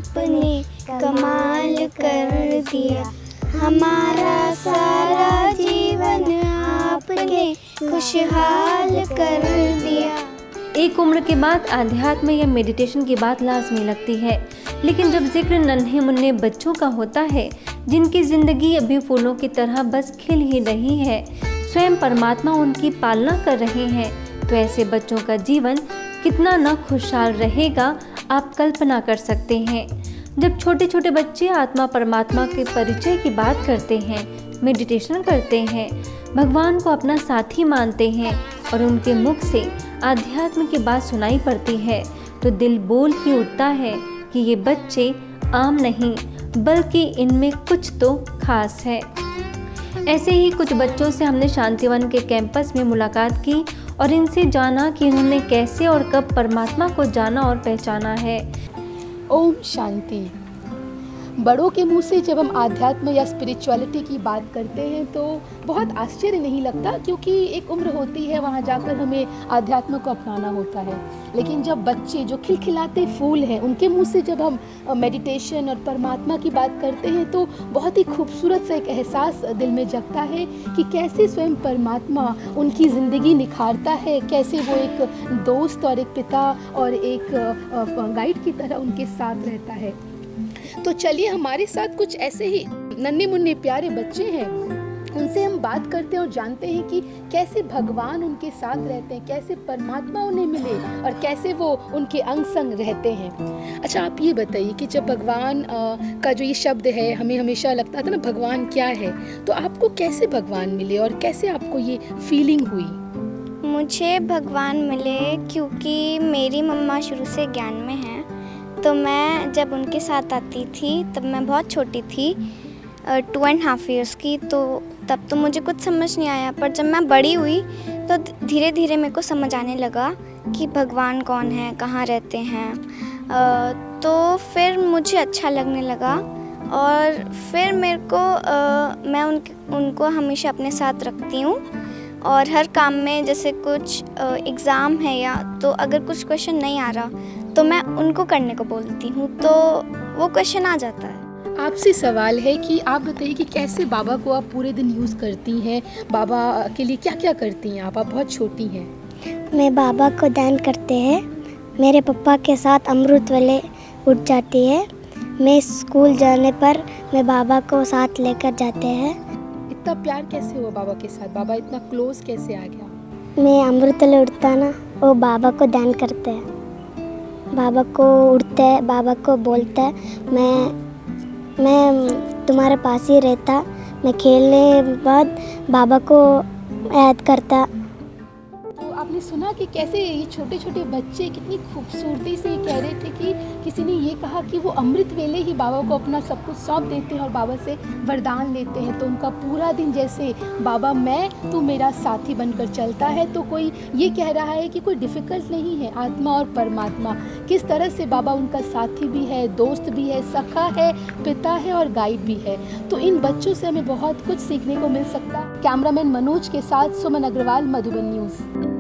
आपने कमाल कर दिया, हमारा सारा जीवन आपने खुशहाल कर दिया। एक उम्र के बाद आध्यात्म या मेडिटेशन की बात लाजमी लगती है, लेकिन जब जिक्र नन्हे मुन्ने बच्चों का होता है जिनकी ज़िंदगी अभी फूलों की तरह बस खिल ही रही है, स्वयं परमात्मा उनकी पालना कर रहे हैं, तो ऐसे बच्चों का जीवन कितना न खुशहाल रहेगा आप कल्पना कर सकते हैं। जब छोटे छोटे बच्चे आत्मा परमात्मा के परिचय की बात करते हैं, मेडिटेशन करते हैं, भगवान को अपना साथी मानते हैं और उनके मुख से आध्यात्म की बात सुनाई पड़ती है, तो दिल बोल ही उठता है कि ये बच्चे आम नहीं बल्कि इनमें कुछ तो खास है। ऐसे ही कुछ बच्चों से हमने शांतिवन के कैंपस में मुलाकात की और इनसे जाना कि इन्होंने कैसे और कब परमात्मा को जाना और पहचाना है। ओम शांति। बड़ों के मुंह से जब हम आध्यात्म या स्पिरिचुअलिटी की बात करते हैं तो बहुत आश्चर्य नहीं लगता, क्योंकि एक उम्र होती है वहाँ जाकर हमें आध्यात्म को अपनाना होता है। लेकिन जब बच्चे जो खिलखिलाते फूल हैं उनके मुंह से जब हम मेडिटेशन और परमात्मा की बात करते हैं तो बहुत ही खूबसूरत सा एक एहसास दिल में जगता है कि कैसे स्वयं परमात्मा उनकी ज़िंदगी निखारता है, कैसे वो एक दोस्त और एक पिता और एक गाइड की तरह उनके साथ रहता है। तो चलिए हमारे साथ कुछ ऐसे ही नन्हे मुन्ने प्यारे बच्चे हैं, उनसे हम बात करते हैं और जानते हैं कि कैसे भगवान उनके साथ रहते हैं, कैसे परमात्मा उन्हें मिले और कैसे वो उनके अंग संग रहते हैं। अच्छा, आप ये बताइए कि जब भगवान का जो ये शब्द है, हमें हमेशा लगता था ना भगवान क्या है, तो आपको कैसे भगवान मिले और कैसे आपको ये फीलिंग हुई? मुझे भगवान मिले क्योंकि मेरी मम्मा शुरू से ज्ञान में हैं, तो मैं जब उनके साथ आती थी तब मैं बहुत छोटी थी, 2.5 ईयर्स की, तो तब तो मुझे कुछ समझ नहीं आया। पर जब मैं बड़ी हुई तो धीरे धीरे मेरे को समझ आने लगा कि भगवान कौन है, कहाँ रहते हैं। तो फिर मुझे अच्छा लगने लगा और फिर मेरे को मैं उनको हमेशा अपने साथ रखती हूँ और हर काम में, जैसे कुछ एग्ज़ाम है या तो अगर कुछ क्वेश्चन नहीं आ रहा तो मैं उनको करने को बोलती हूँ, तो वो क्वेश्चन आ जाता है। आपसे सवाल है कि आप बताइए कि कैसे बाबा को आप पूरे दिन यूज़ करती हैं, बाबा के लिए क्या क्या करती हैं आप बहुत छोटी हैं। मैं बाबा को ध्यान करते हैं, मेरे पापा के साथ अमृत वेले उठ जाती है, मैं स्कूल जाने पर मैं बाबा को साथ लेकर जाते हैं। इतना प्यार कैसे हुआ बाबा के साथ, बाबा इतना क्लोज कैसे आ गया? मैं अमृत वेले उठता ना, वो बाबा को ध्यान करते हैं, बाबा को उठते हैं, बाबा को बोलता है मैं तुम्हारे पास ही रहता, मैं खेलने बाद बाबा को याद करता। तो आपने सुना कि कैसे ये छोटे छोटे बच्चे कितनी खूबसूरती से कह रहे थे कि किसी ने ये कहा कि वो अमृत वेले ही बाबा को अपना सब कुछ सौंप देते हैं और बाबा से वरदान लेते हैं, तो उनका पूरा दिन जैसे बाबा मैं तू मेरा साथी बनकर चलता है। तो कोई ये कह रहा है कि कोई डिफ़िकल्ट नहीं है, आत्मा और परमात्मा किस तरह से बाबा उनका साथी भी है, दोस्त भी है, सखा है, पिता है और गाइड भी है। तो इन बच्चों से हमें बहुत कुछ सीखने को मिल सकता है। कैमरामैन मनोज के साथ सुमन अग्रवाल, मधुबन न्यूज़।